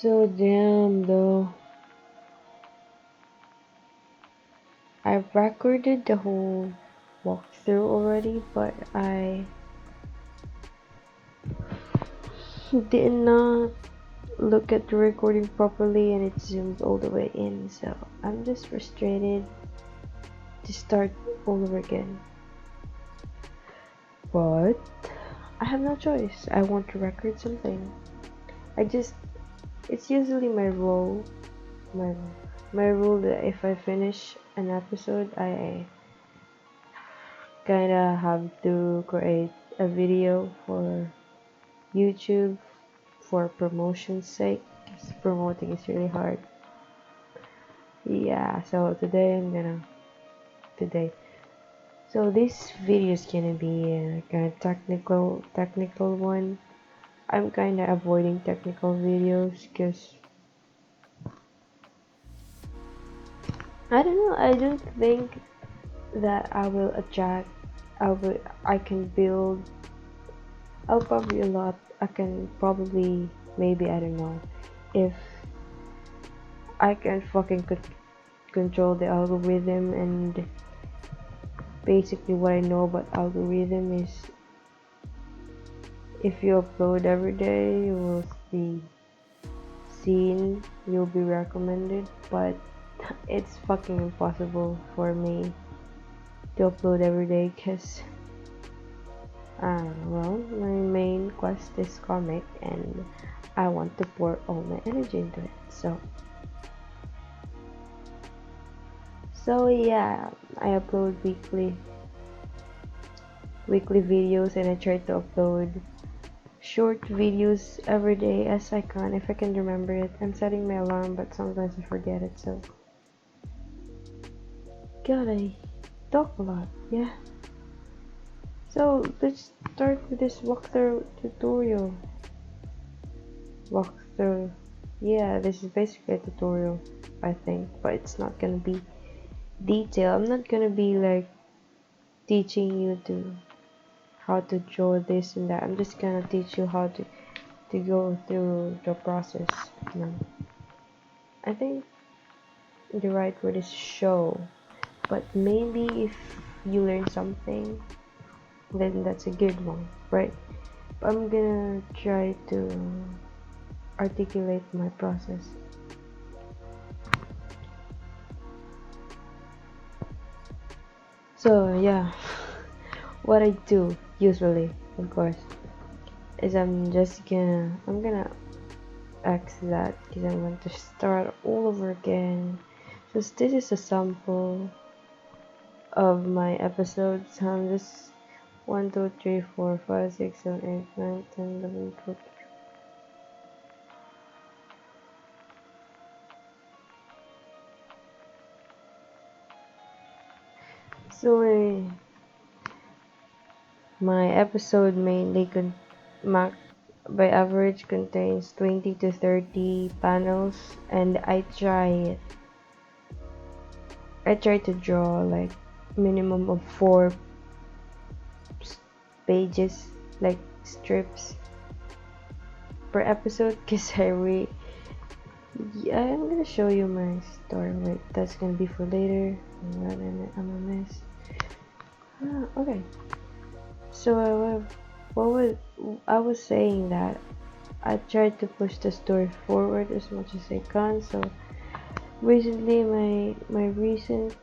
So damn though. I've recorded the whole walkthrough already, but I did not look at the recording properly and it zoomed all the way in, so I'm just frustrated to start all over again. But I have no choice. I want to record something. It's usually my rule, my my rule that if I finish an episode, I kinda have to create a video for YouTube for promotion's sake, 'cause promoting is really hard. Yeah, so today. So this video is gonna be a kind of technical one. I'm kinda avoiding technical videos because I don't know. I don't think that I will attract. I can build. I'll probably a lot. I can probably maybe I don't know if I can fucking control the algorithm, and basically what I know about algorithm is if you upload every day you will be seen, you'll be recommended, but it's fucking impossible for me to upload every day because well, my main quest is comic and I want to pour all my energy into it. So yeah, I upload weekly videos, and I try to upload short videos every day as I can, if I can remember it. I'm setting my alarm, but sometimes I forget it, so God, I talk a lot. Yeah, so let's start with this walkthrough tutorial. Walkthrough, yeah, this is basically a tutorial, I think, but it's not gonna be detailed. I'm not gonna be like teaching you to how to draw this and that. I'm just gonna teach you how to go through the process. No, I think the right word is show, but maybe if you learn something, then that's a good one, right? I'm gonna try to articulate my process. So yeah, what I do usually, of course, is I'm gonna X that because I want to start all over again. So this is a sample of my episodes. I'm just 1, 2, 3, 4, 5, 6, 7, 8, 9, 10, 11, 12. So my episode mainly by average contains 20 to 30 panels, and I try to draw like minimum of 4 pages, like strips per episode, because yeah, I'm gonna show you my story. Wait, that's gonna be for later. I'm a mess. Okay. So I was saying that I tried to push the story forward as much as I can. So recently, my recent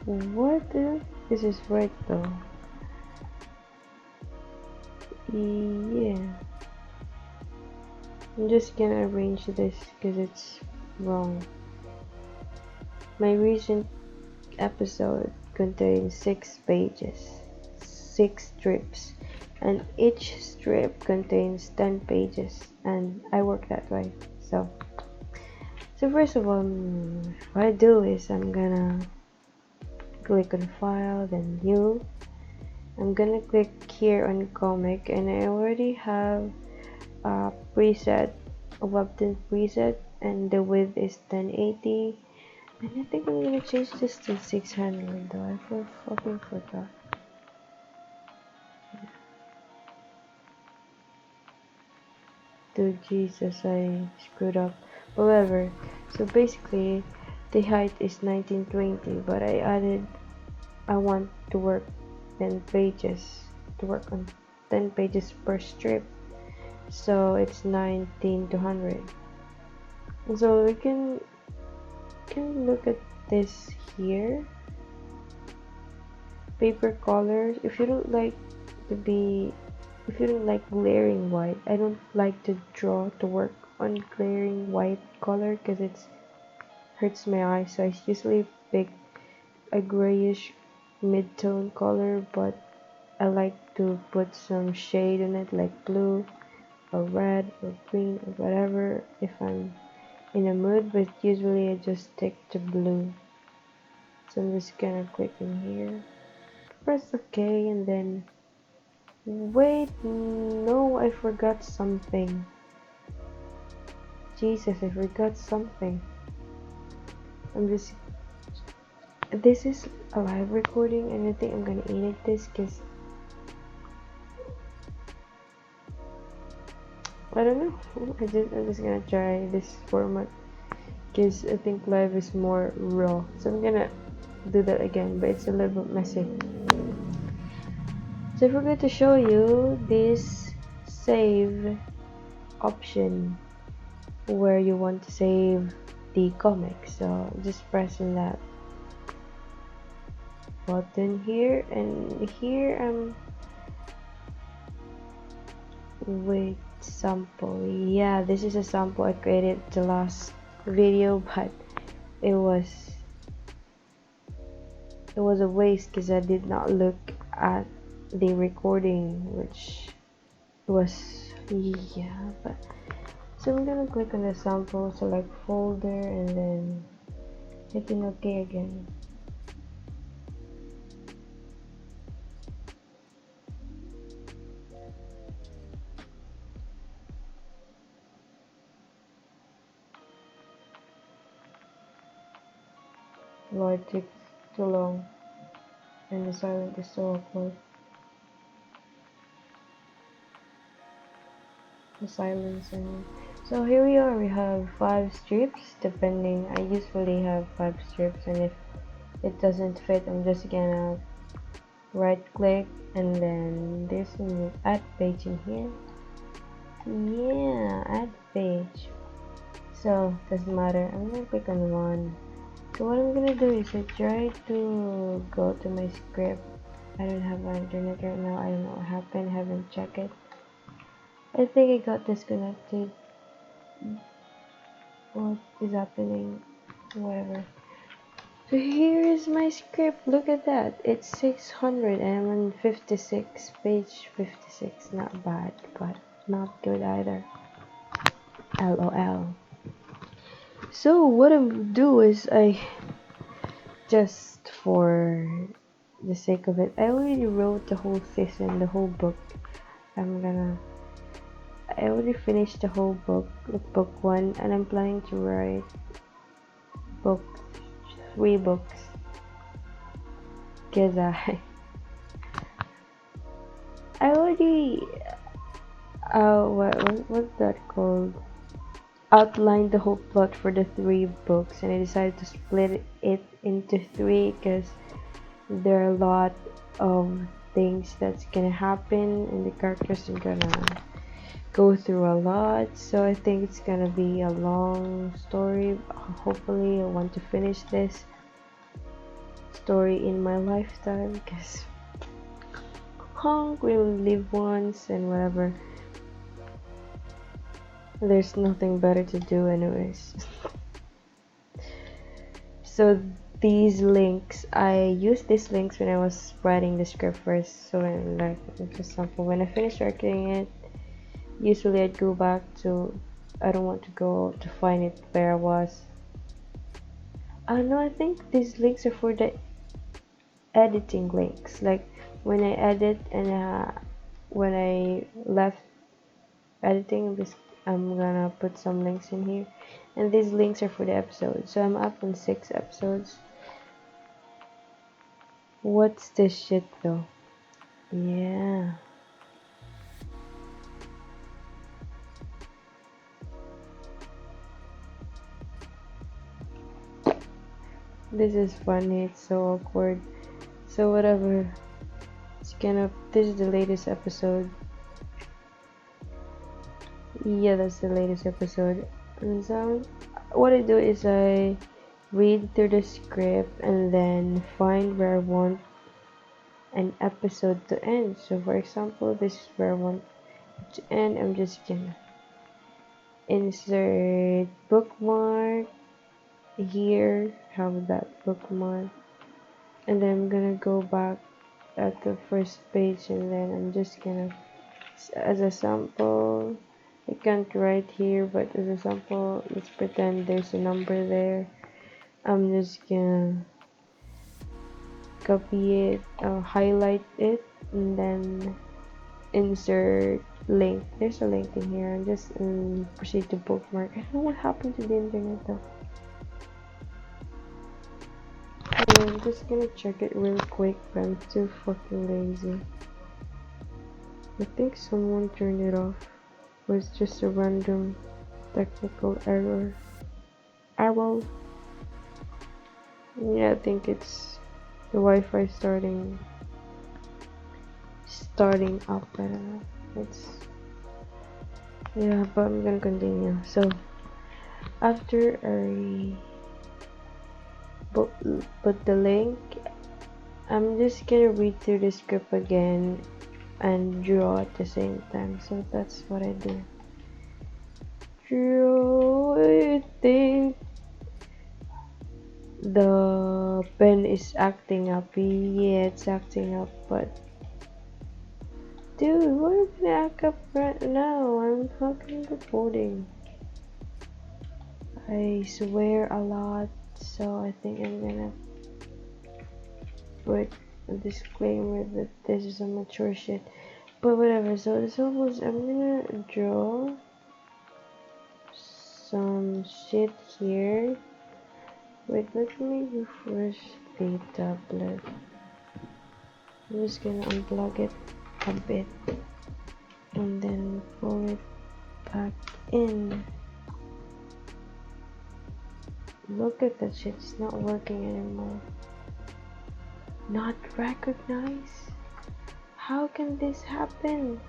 what this is right though. Yeah, I'm just gonna arrange this because it's wrong. My recent episode contains 6 pages, 6 strips, and each strip contains 10 pages, and I work that way. So first of all, what I do is I'm gonna click on file, then new. I'm gonna click here on comic, and I already have a preset, a Webtoon preset, and the width is 1080. And I think I'm gonna change this to 600 though. I fucking forgot. to Jesus, I screwed up. However, so basically, the height is 1920, but I want to work 10 pages, to work on 10 pages per strip, so it's 19 to 100. So we can look at this here. Paper colors. To be if you don't like glaring white, I don't like to draw to work on glaring white color because it hurts my eyes, so I usually pick a grayish mid-tone color, but I like to put some shade in it, like blue or red or green or whatever if I'm in a mood, but usually I just stick to blue. So I'm just gonna click in here, press OK, and then wait, no, I forgot something. Jesus, I forgot something. This is a live recording, and I think I'm gonna edit this because I don't know. I'm just gonna try this format because I think live is more raw. So I'm gonna do that again, but it's a little bit messy. So I forgot to show you this save option where you want to save the comic. So just pressing that button here, and here wait, sample. Yeah, this is a sample I created the last video, but it was a waste because I did not look at the recording, which was, yeah. But so I'm gonna click on the sample, select folder, and then hitting OK again. Lord, it took too long, and the silence is so awkward. The silence, and so here we are. We have 5 strips, depending. I usually have 5 strips, and if it doesn't fit, I'm just gonna right click, and then there's an add page in here. Yeah, add page. So doesn't matter, I'm gonna click on one. So what I'm gonna do is I try to go to my script. I don't have my internet right now. I don't know what happened, haven't checked it. I think I got disconnected. What is happening? Whatever. So here is my script. Look at that. It's 600 and I'm on 56, page 56. Not bad, but not good either. LOL. So what I'm do is I just for the sake of it, I already wrote the whole season, the whole book. I already finished the whole book, book 1, and I'm planning to write book 3 books. Cause I already what's that called? Outlined the whole plot for the 3 books, and I decided to split it into 3 because there are a lot of things that's gonna happen, and the characters are gonna go through a lot. So I think it's gonna be a long story. Hopefully, I want to finish this story in my lifetime because we will live once, and whatever. There's nothing better to do anyways. So these links, I used these links when I was writing the script first. So like, for example, when I finished writing it, usually I'd go back to, I don't want to go to find it where I was. No, I think these links are for the editing links. Like when I edit, and when I left editing, I'm gonna put some links in here, and these links are for the episodes. So I'm up on 6 episodes. What's this shit though? Yeah. This is funny, it's so awkward. So whatever. It's kind of, this is the latest episode. Yeah, that's the latest episode. And so what I do is I read through the script and then find where I want an episode to end. So for example, this is where I want it to end. I'm just gonna insert bookmark here, have that bookmark, and then I'm gonna go back at the first page, and then I'm just gonna, as a sample, I can't write here, but as a sample, let's pretend there's a number there. I'm just gonna copy it, highlight it, and then insert link. There's a link in here, and just proceed to bookmark. I don't know what happened to the internet though. I'm just gonna check it real quick, but I'm too fucking lazy. I think someone turned it off. It was just a random technical error. Yeah, I think it's the Wi-Fi starting up. I don't know. It's, yeah, but I'm gonna continue. So after I put the link, I'm just gonna read through the script again and draw at the same time. So that's what I do. Draw. I think the pen is acting up. Yeah, it's acting up, but dude, why are you gonna act up right now? I'm fucking recording. I swear a lot, so I think I'm gonna put a disclaimer that this is a mature shit. But whatever, so this almost, I'm gonna draw some shit here. Wait, let me refresh the tablet. I'm just gonna unplug it a bit and then pull it back in. Look at that shit, it's not working anymore. Not recognize? How can this happen?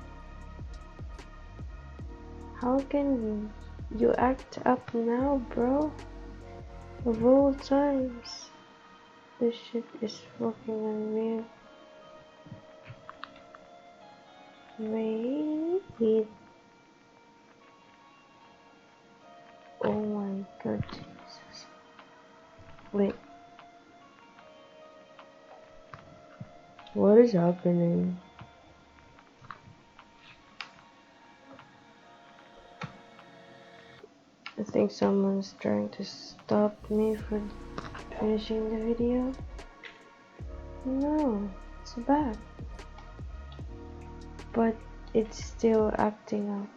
How can you act up now, bro? Of all times. This shit is fucking unreal. Wait. Oh my god, Jesus. Wait. What is happening? I think someone's trying to stop me from finishing the video. No, it's back. But it's still acting up.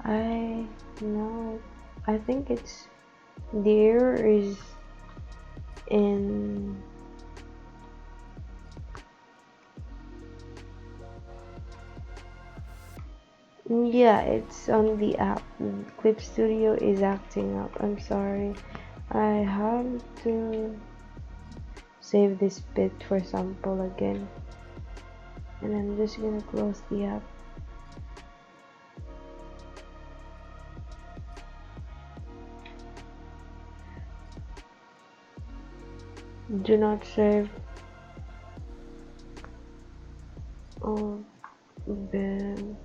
I know. I think it's, the error is in, yeah, it's on the app. Clip Studio is acting up. I'm sorry. I have to save this bit for sample again, and I'm just gonna close the app. Do not save. Oh, Ben.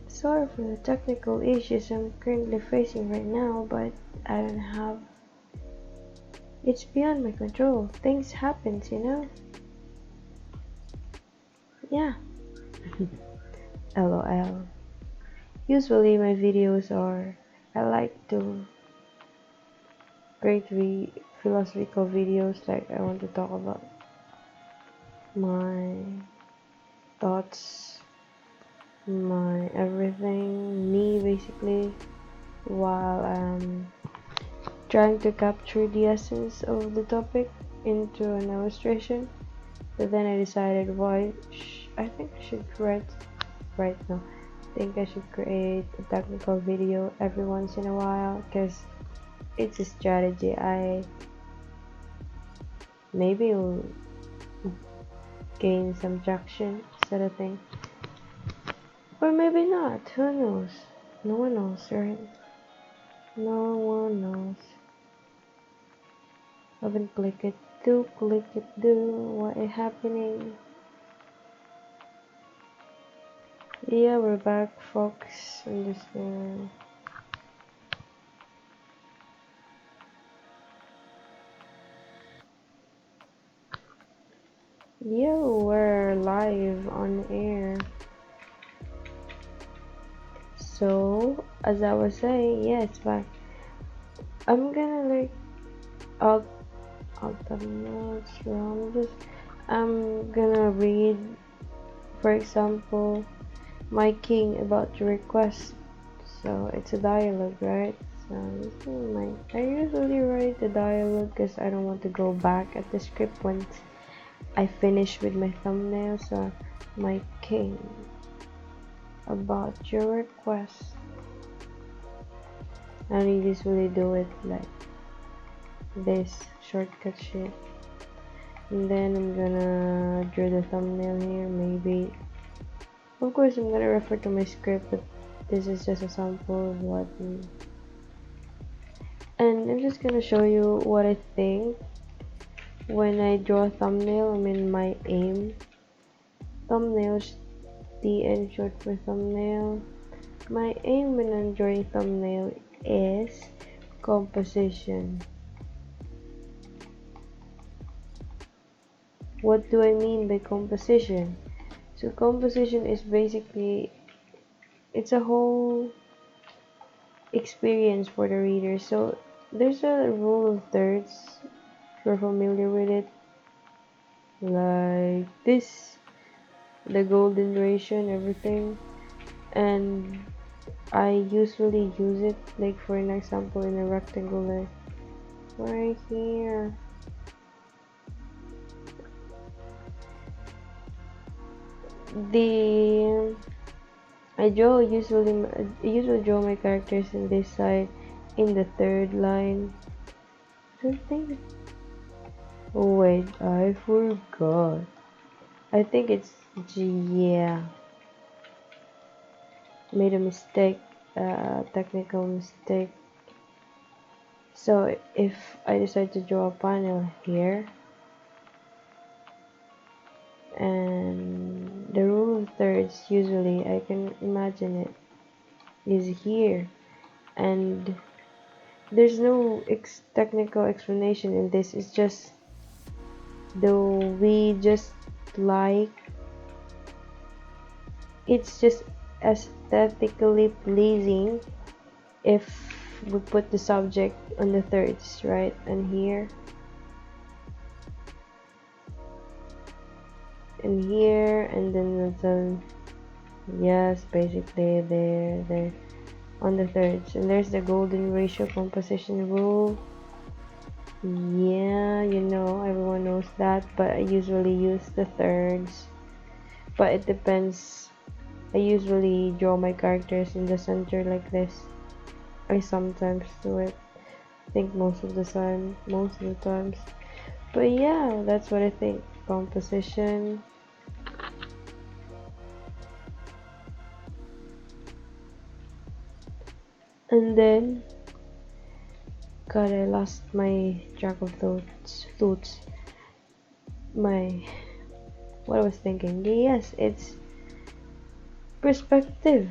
Sorry for the technical issues I'm currently facing right now, but I don't have. It's beyond my control. Things happen, you know? Yeah. LOL. Usually my videos are, I like to create philosophical videos, like I want to talk about my thoughts, my everything, me basically, while I'm trying to capture the essence of the topic into an illustration. But then I decided, I think I should write now. I think I should create a technical video every once in a while because it's a strategy. I maybe will gain some traction sort of thing, or maybe not. Who knows? No one knows, right? No one knows. Haven't click it. Do click it. Do what is happening? Yeah, we're back, folks. I'm just Yo, we're live on air. So, as I was saying, yeah, it's back. I'm gonna like out of notes. I'm gonna read, for example, my king about the request. So it's a dialogue, right? So I usually write the dialogue because I don't want to go back at the script once I finish with my thumbnail. So my king about your request. I usually do it like this shortcut shit, and then I'm gonna draw the thumbnail here. Maybe, of course, I'm gonna refer to my script, but this is just a sample of what. And I'm just gonna show you what I think when I draw a thumbnail. I mean my aim. Thumbnails, TN short for thumbnail. My aim when I'm drawing thumbnail is composition. What do I mean by composition? So composition is basically, it's a whole experience for the reader. So there's a rule of thirds, if you're familiar with it, like this, the golden ratio and everything. And I usually use it, like for an example, in a rectangle, like right here. I usually draw my characters in this side, in the third line. Something. Oh wait, I forgot. I think it's G. Yeah, made a mistake, technical mistake. So if I decide to draw a panel here, and the rule of thirds, usually I can imagine it is here, and there's no technical explanation in this. It's just though we just like, it's just aesthetically pleasing if we put the subject on the thirds, right? And here and here, and then the, yes, basically there on the thirds. And there's the golden ratio composition rule. Yeah, you know, everyone knows that, but I usually use the thirds, but it depends. I usually draw my characters in the center like this. I sometimes do it, I think most of the times, but yeah, that's what I think. Composition. And then, God, I lost my track of thoughts. My, what I was thinking. Yes, it's perspective.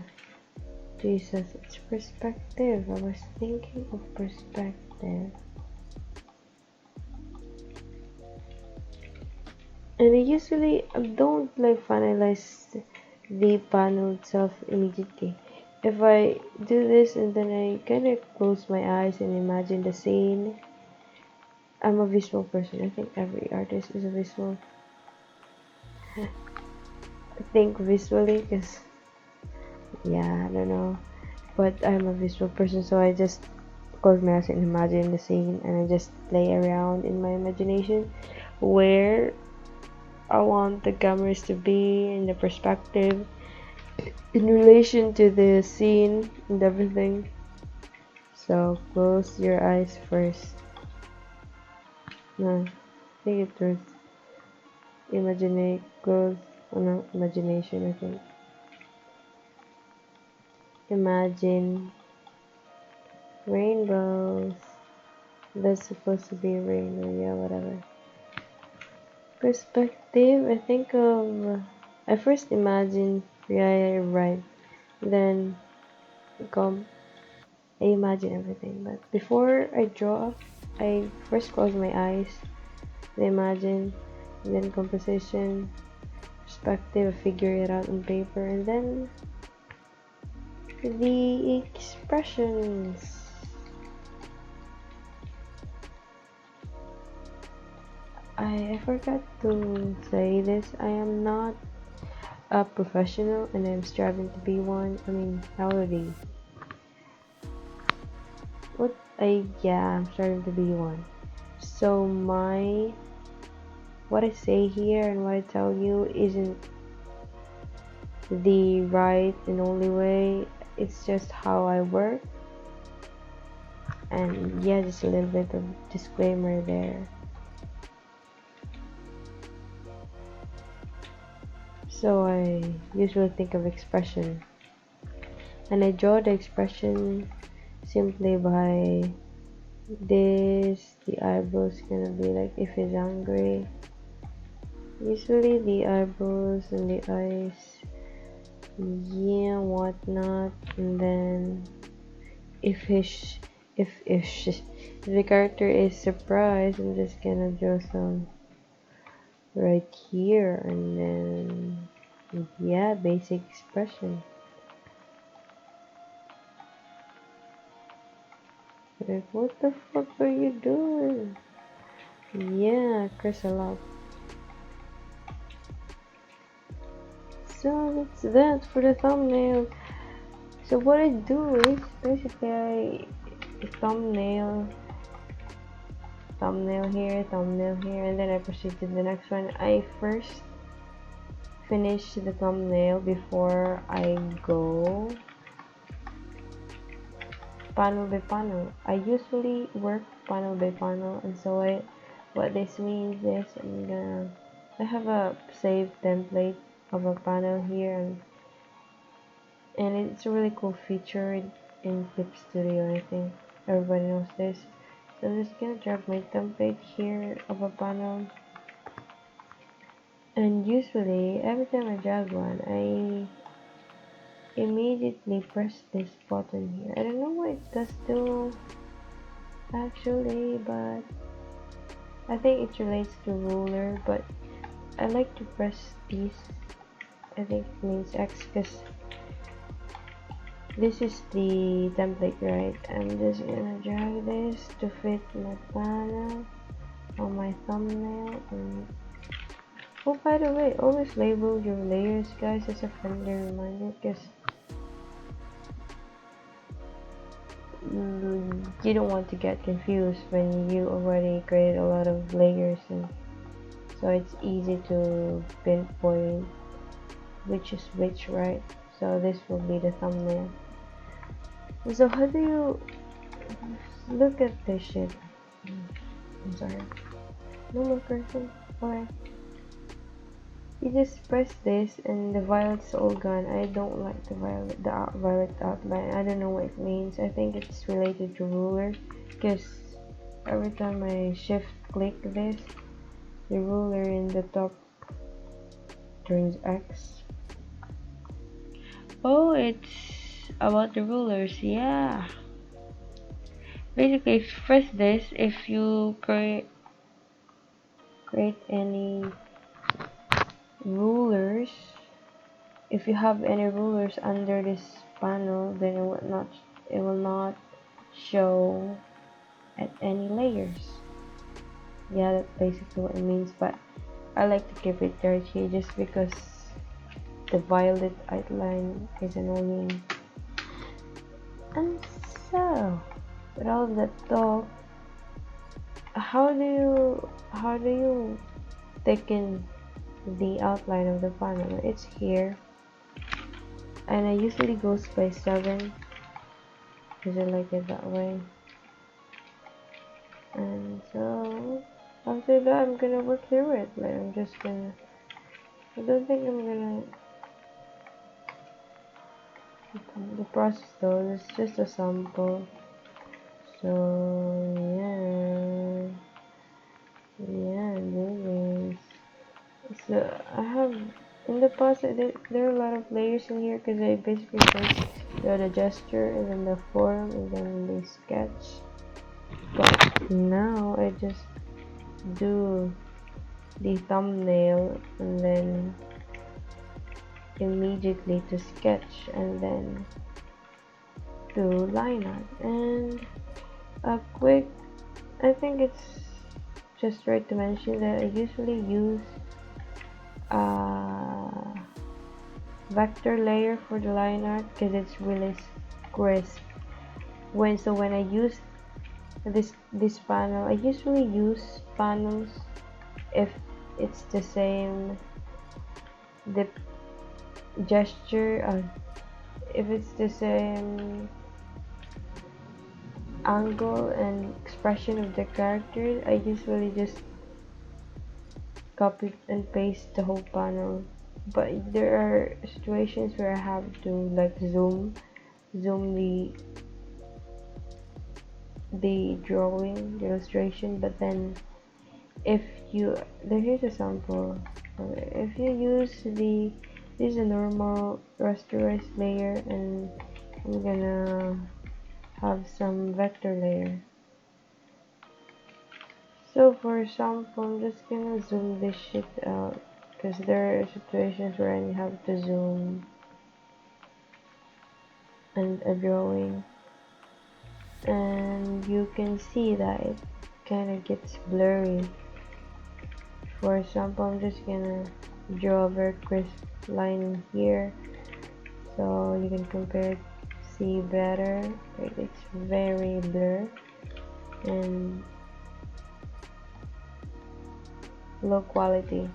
Jesus, it's perspective. I was thinking of perspective. And I usually don't like finalize the panel itself immediately. If I do this and then I kind of close my eyes and imagine the scene. I'm a visual person. I think every artist is a visual. Think visually, because yeah, I don't know, but I'm a visual person, so I just close my eyes and imagine the scene, and I just play around in my imagination where I want the cameras to be in the perspective, in relation to the scene and everything. So close your eyes first. No, I think it was close, oh no, imagination, I think. Imagine rainbows. That's supposed to be a rainbow, yeah, whatever. Perspective, I think of, I first imagine, yeah, right. Then come, I imagine everything. But before I draw, I first close my eyes, then imagine, and then composition, perspective, figure it out on paper, and then the expressions. I forgot to say this. I am not a professional and I'm striving to be one. I mean, already. Yeah, I'm striving to be one. So what I say here and what I tell you isn't the right and only way. It's just how I work. And yeah, just a little bit of disclaimer there. So I usually think of expression, and I draw the expression simply by this. The eyebrows gonna be like if he's angry. Usually the eyebrows and the eyes, yeah, whatnot, and then if his if the character is surprised, I'm just gonna draw some right here, and then yeah, basic expression. Like, what the fuck are you doing? Yeah, curse a lot. So that's that for the thumbnail. So what I do is basically I thumbnail here, and then I proceed to the next one. I first finish the thumbnail before I go panel by panel. I usually work panel by panel, and so what this means is I have a saved template of a panel here, and it's a really cool feature in Clip Studio. I think everybody knows this. So I'm just gonna drag my template here of a panel, and usually every time I drag one, I immediately press this button here. I don't know what it does do actually, but I think it relates to ruler, but I like to press these. I think it means X because this is the template, right? I'm just gonna drag this to fit my panel on my thumbnail. And oh, by the way, always label your layers, guys, as a friendly reminder, because you don't want to get confused when you already created a lot of layers, and so it's easy to pinpoint which is which, right? So this will be the thumbnail. So how do you look at this shit? I'm sorry. No more person. Alright. You just press this and the violet's all gone. I don't like the violet outline. I don't know what it means. I think it's related to ruler, because every time I shift click this, the ruler in the top turns X. Oh, it's about the rulers, yeah. Basically, if you press this, if you create any rulers, if you have any rulers under this panel, then it will not show at any layers. Yeah, that's basically what it means, but I like to keep it right here just because the violet outline is annoying. And so, with all of that talk, how do you thicken the outline of the panel? It's here. and I usually goes by 7 because I like it that way. And so after that I'm gonna work through it. Like I'm just gonna, I don't think I'm gonna the process though, it's just a sample. So yeah, anyways. So I have in the process there are a lot of layers in here because I basically first do the gesture and then the form and then the sketch. But now I just do the thumbnail and then immediately to sketch and then do line art. And a quick, I think it's just right to mention that I usually use a vector layer for the line art because it's really crisp. When I use this panel, I usually use panels if it's the same the gesture, if it's the same angle and expression of the character. I usually just copy and paste the whole panel, but there are situations where I have to like zoom the drawing, the illustration. But then if you, here's a sample. If you use this is a normal rasterized layer, and I'm gonna have some vector layer. So for example, I'm just gonna zoom this shit out because there are situations where I have to zoom and a drawing, and you can see that it kind of gets blurry. For example, I'm just gonna draw a very crisp line here so you can compare it, see better. It's very blur and low quality.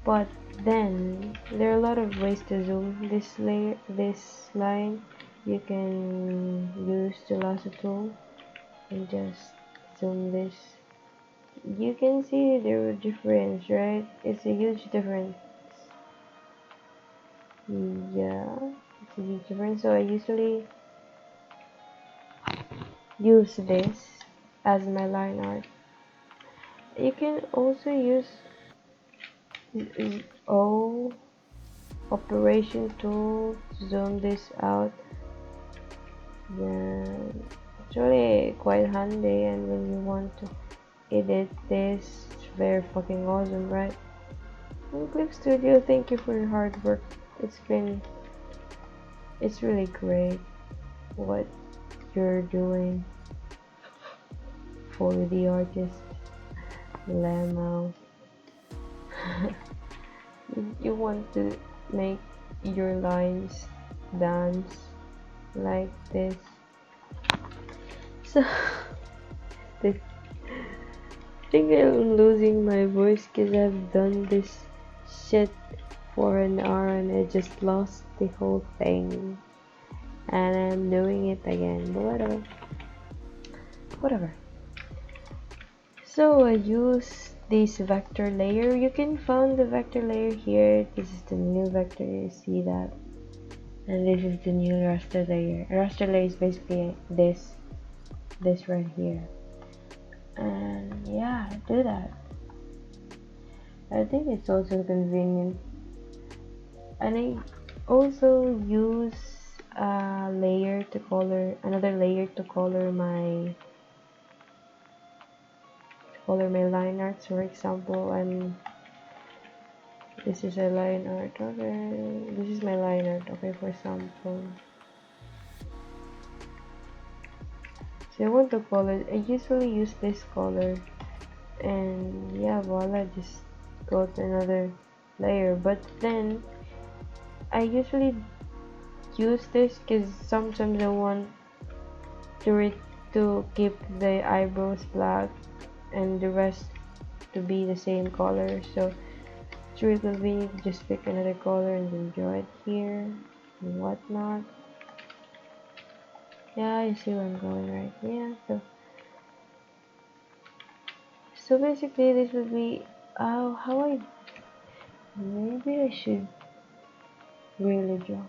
But then there are a lot of ways to zoom this layer, this line. You can use the lasso tool and just zoom this. You can see the difference, right? It's a huge difference. Yeah, it's a huge difference. So I usually use this as my line art. You can also use O operation tool to zoom this out. Yeah, it's really quite handy, and when you want to edit this, it's very fucking awesome, right? And Clip Studio, thank you for your hard work. It's really great what you're doing for the artist. Lemao. You want to make your lines dance like this. So I think I'm losing my voice because I've done this shit for an hour and I just lost the whole thing, and I'm doing it again, but whatever. So I use this vector layer. You can find the vector layer here. This is the new vector, you see that, and this is the new raster layer. Raster layer is basically this right here. And yeah, do that. I think it's also convenient, and I also use a layer to color, another layer to color my line art. So for example, this is a line art. Okay, this is my line art. Okay, for example, so I want to color. I usually use this color, and yeah, voila, just go to another layer. But then I usually use this because sometimes I want to keep the eyebrows black and the rest to be the same color. So it's really convenient to just pick another color and then draw it here. and whatnot. Yeah, you see where I'm going, right? Yeah, so basically this would be how I maybe I should really draw,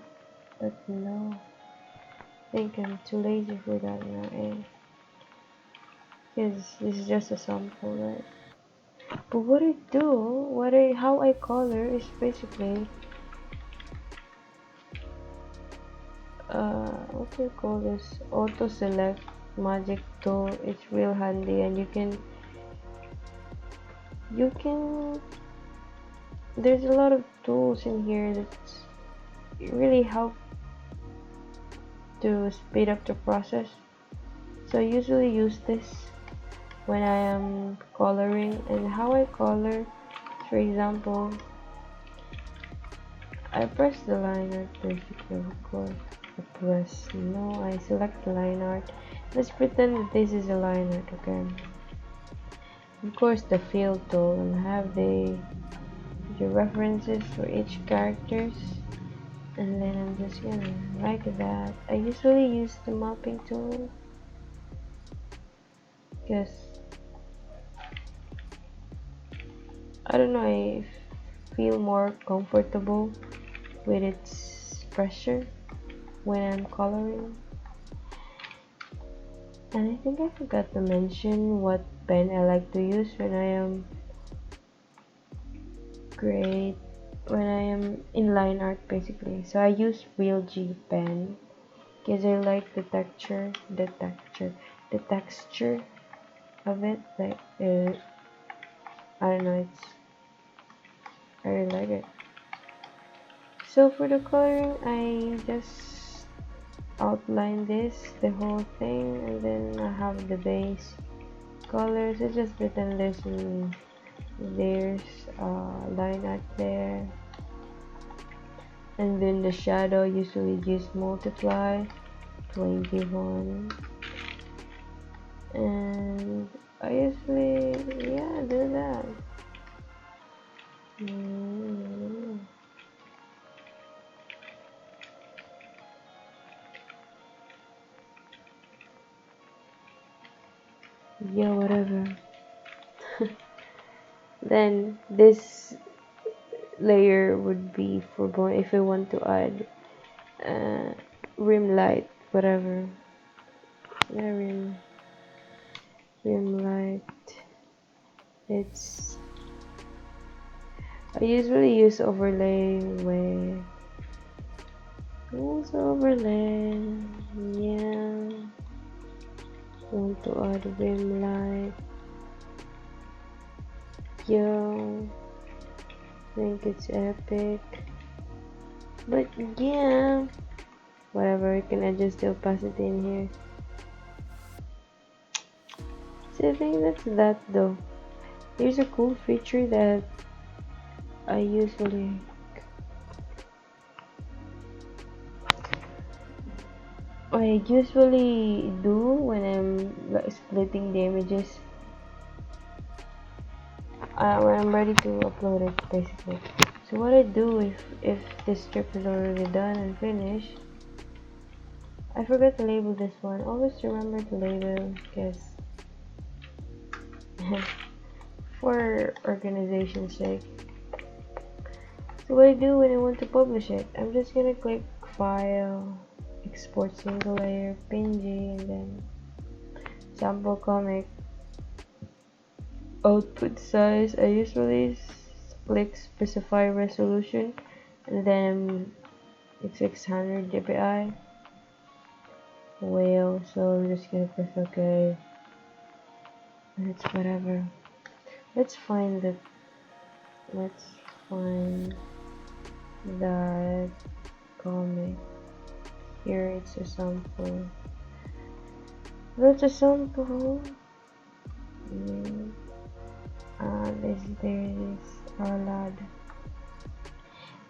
but no, I think I'm too lazy for that now, because this is just a sample, right? But what I do, how I color is basically what do you call this? Auto select magic tool. It's real handy, and you can there's a lot of tools in here that really help to speed up the process. So I usually use this when I am coloring. And how I color, for example, I press the line art basically, of course. I select the line art. Let's pretend that this is a line art, okay? Of course, the fill tool, and have the references for each characters, and then I'm just gonna like that. I usually use the mapping tool because I don't know, I feel more comfortable with its pressure when I'm coloring. And I think I forgot to mention what pen I like to use when I am in line art basically. So I use Real G pen because I like the texture of it. Like I don't know, I really like it. So for the coloring, I just outline the whole thing, and then I have the base colors. I just pretend there's line art there, and then the shadow usually just multiply 21, and I usually do that. Yeah, whatever. Then this layer would be for going if I want to add uh, rim light, whatever. Yeah, rim light. It's I usually use overlay with overlay. Yeah, want to add rim light. Yo, think it's epic. But yeah, whatever. You can adjust the opacity in here. So I think that's that though. Here's a cool feature that I usually do when I'm like, splitting the images when I'm ready to upload it basically. So what I do if this strip is already done and finished, I forgot to label this one. Always remember to label because for organization's sake. So what I do when I want to publish it, I'm just gonna click File, Export Single Layer, PNG, and then Sample Comic. Output size, I usually click Specify Resolution, and then it's 600 dpi. Well, so I'm just gonna press OK. It's whatever. Let's find that. Let's find that comic. Here it's a sample. That's a sample. There it is. Our lad.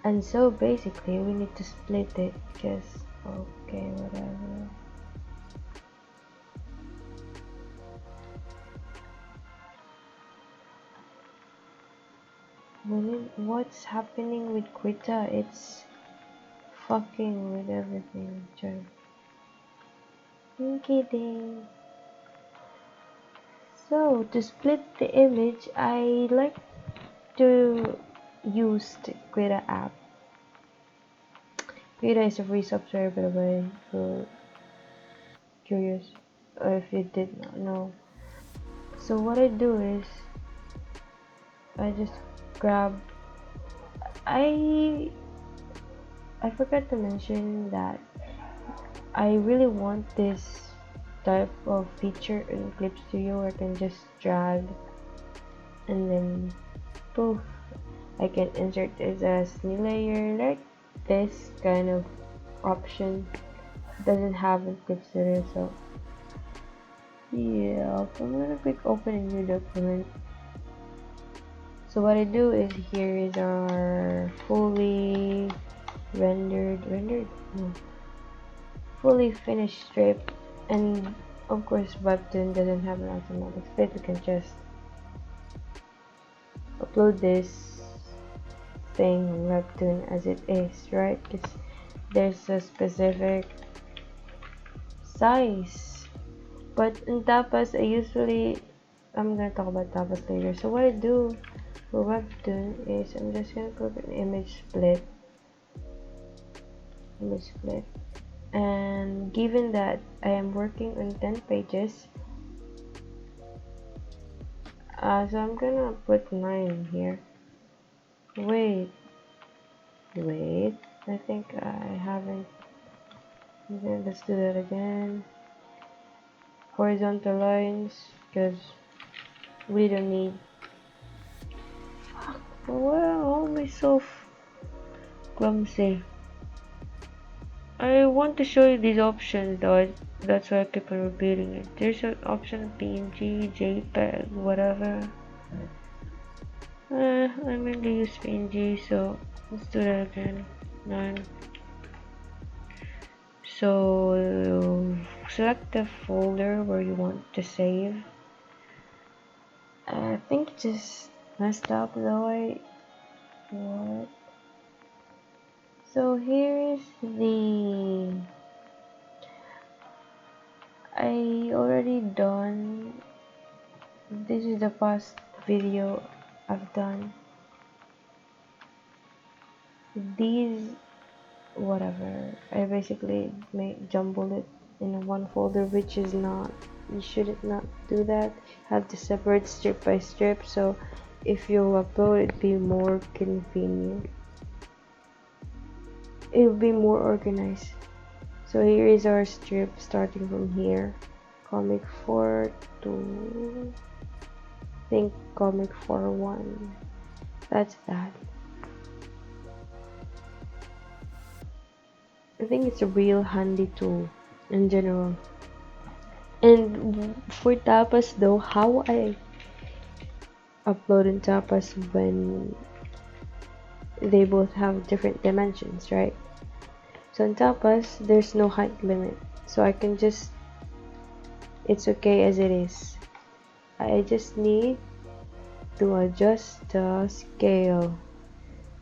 And so basically we need to split it because okay, whatever. What's happening with Quita? It's fucking with everything. I'm kidding. So to split the image, I like to use the Krita app. Krita is a free software, by the way, for curious, or if you did not know. So what I do is I just grab. I forgot to mention that I really want this type of feature in Clip Studio where I can just drag and then poof, I can insert it as new layer. Like this kind of option doesn't have in Clip Studio, so yeah, I'm gonna click open a new document. So what I do is here is our fully fully finished strip, and of course Webtoon doesn't have an automatic split. We can just upload this thing on Webtoon as it is, right? Because there's a specific size. But in tapas, I'm gonna talk about tapas later. So what I do for Webtoon is I'm just gonna click an image split, and given that I am working on 10 pages, so I'm gonna put 9 here. Wait, I think I haven't. Okay, let's do that again. Horizontal lines, because we don't need. Well, am I so clumsy? I want to show you these options though, that's why I keep on repeating it. There's an option PNG, JPEG, whatever. I mainly use PNG, so let's do that again. 9. So select the folder where you want to save. I think it just messed up though. What? So here's the. I already done. This is the past video I've done. These, whatever. I basically jumble it in one folder, which is not. You should not do that. Have to separate strip by strip. So if you upload, it'd be more convenient. It'll be more organized. So here is our strip starting from here. Comic 4 to think comic 4-1. That's that. I think it's a real handy tool in general. And for tapas though, how I upload in tapas when they both have different dimensions, right? So in tapas, there's no height limit. So I can just, it's okay as it is. I just need to adjust the scale.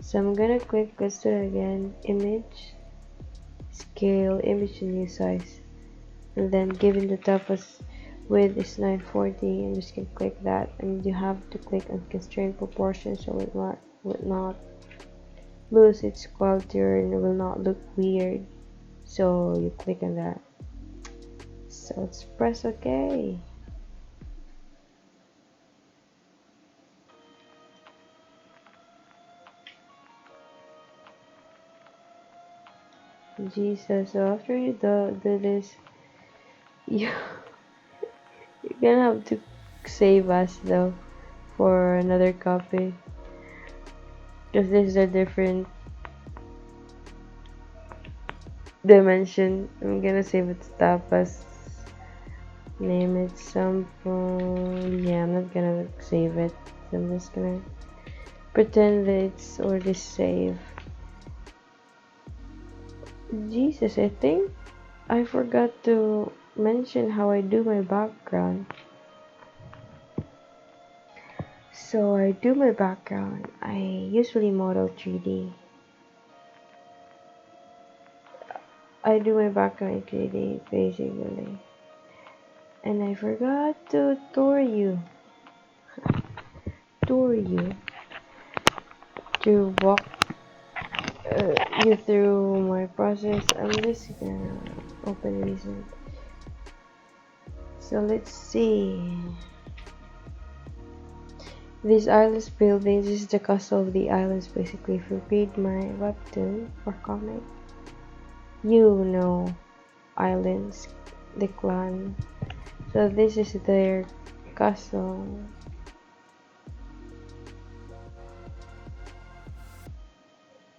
So I'm gonna click, let's do it again, image, scale, image to new size. And then given the tapas width is 940, I'm just gonna click that, and you have to click on constraint proportion so it will not lose its quality and it will not look weird. So you click on that. So let's press OK. Jesus, so after you do this, you're gonna have to save us though for another copy, because this is a different dimension. I'm gonna save it to tapas. Name it sample. Yeah, I'm not gonna save it. So I'm just gonna pretend that it's already saved. Jesus, I think I forgot to mention how I do my background. So I do my background. I usually model 3D. I do my background activity basically. And I forgot to tour you to walk you through my process. I'm just gonna open recent. So let's see. These islands buildings is the castle of the islands basically. If you read my webtoon or comic, you know islands, the clan. So this is their castle.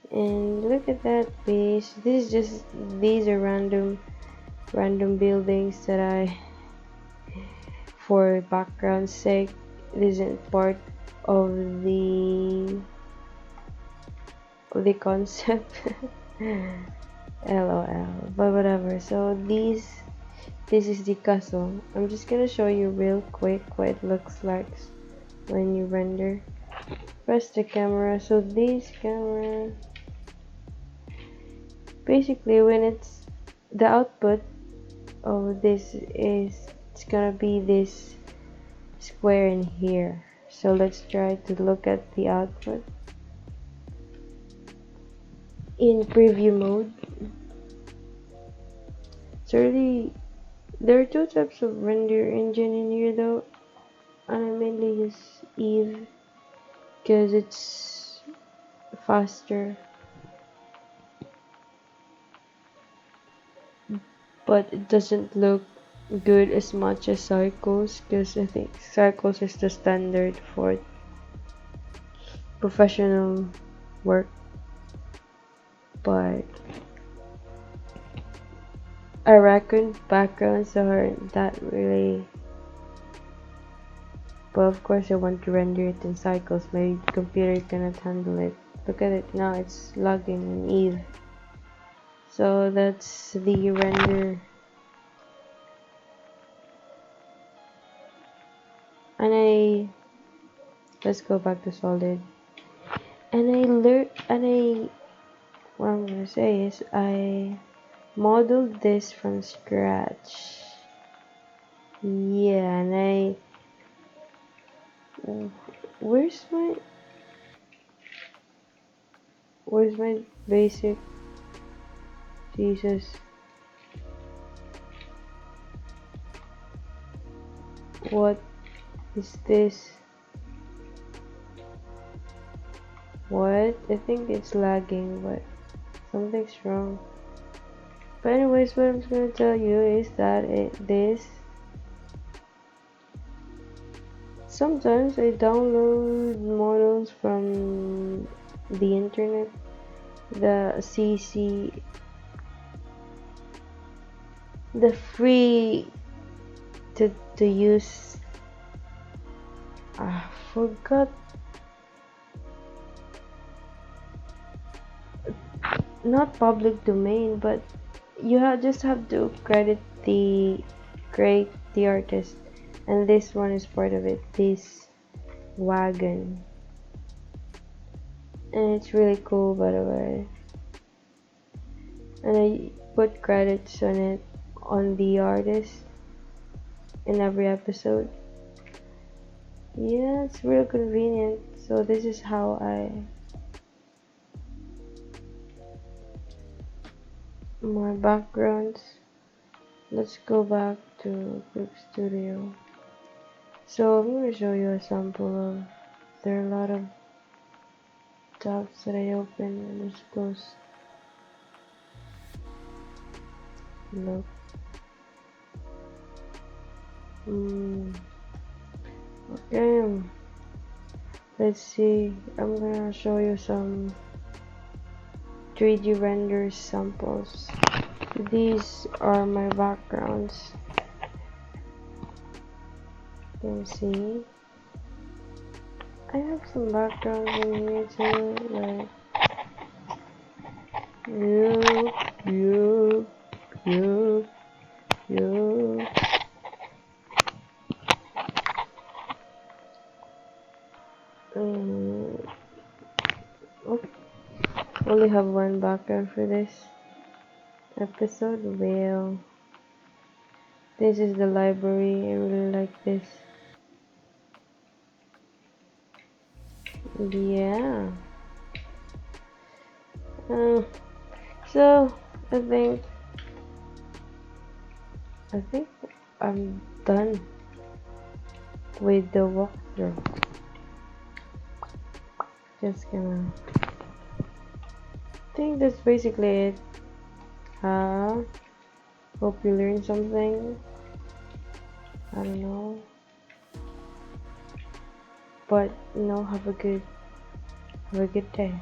And look at that beach. These are random buildings that I for background sake. This isn't part of the concept. LOL, but whatever. So this is the castle. I'm just gonna show you real quick what it looks like when you render. Press the camera. So this camera, basically when it's the output of this is it's gonna be this square in here. So let's try to look at the output in preview mode. So really, there are two types of render engine in here though, and I mainly use Eve because it's faster, but it doesn't look good as much as Cycles because I think Cycles is the standard for professional work, but I reckon backgrounds aren't that really. But of course I want to render it in Cycles. My computer cannot handle it. Look at it now, it's lagging in Eve. So that's the render. And let's go back to solid. What I'm gonna say is I modeled this from scratch. Yeah, and where's my basic? Jesus. What is this? What? I think it's lagging, but something's wrong. But anyways, what I'm gonna tell you is that sometimes I download models from the internet, the CC, the free to use. I forgot. Not public domain, but you just have to create the artist, and this one is part of it. This wagon, and it's really cool by the way. And I put credits on it on the artist in every episode. Yeah, it's real convenient. So this is how my backgrounds. Let's go back to Clipstudio. So I'm going to show you a sample of. There are a lot of tabs that I open and just close. Look. Okay. Let's see. I'm gonna show you some 3D render samples. These are my backgrounds. You can see I have some backgrounds in here too, like you. Oh, only have one background for this. episode. Well, this is the library. I really like this. Yeah. So I think I'm done with the walkthrough. Just gonna. I think that's basically it. Hope you learned something. I don't know, but have a good day.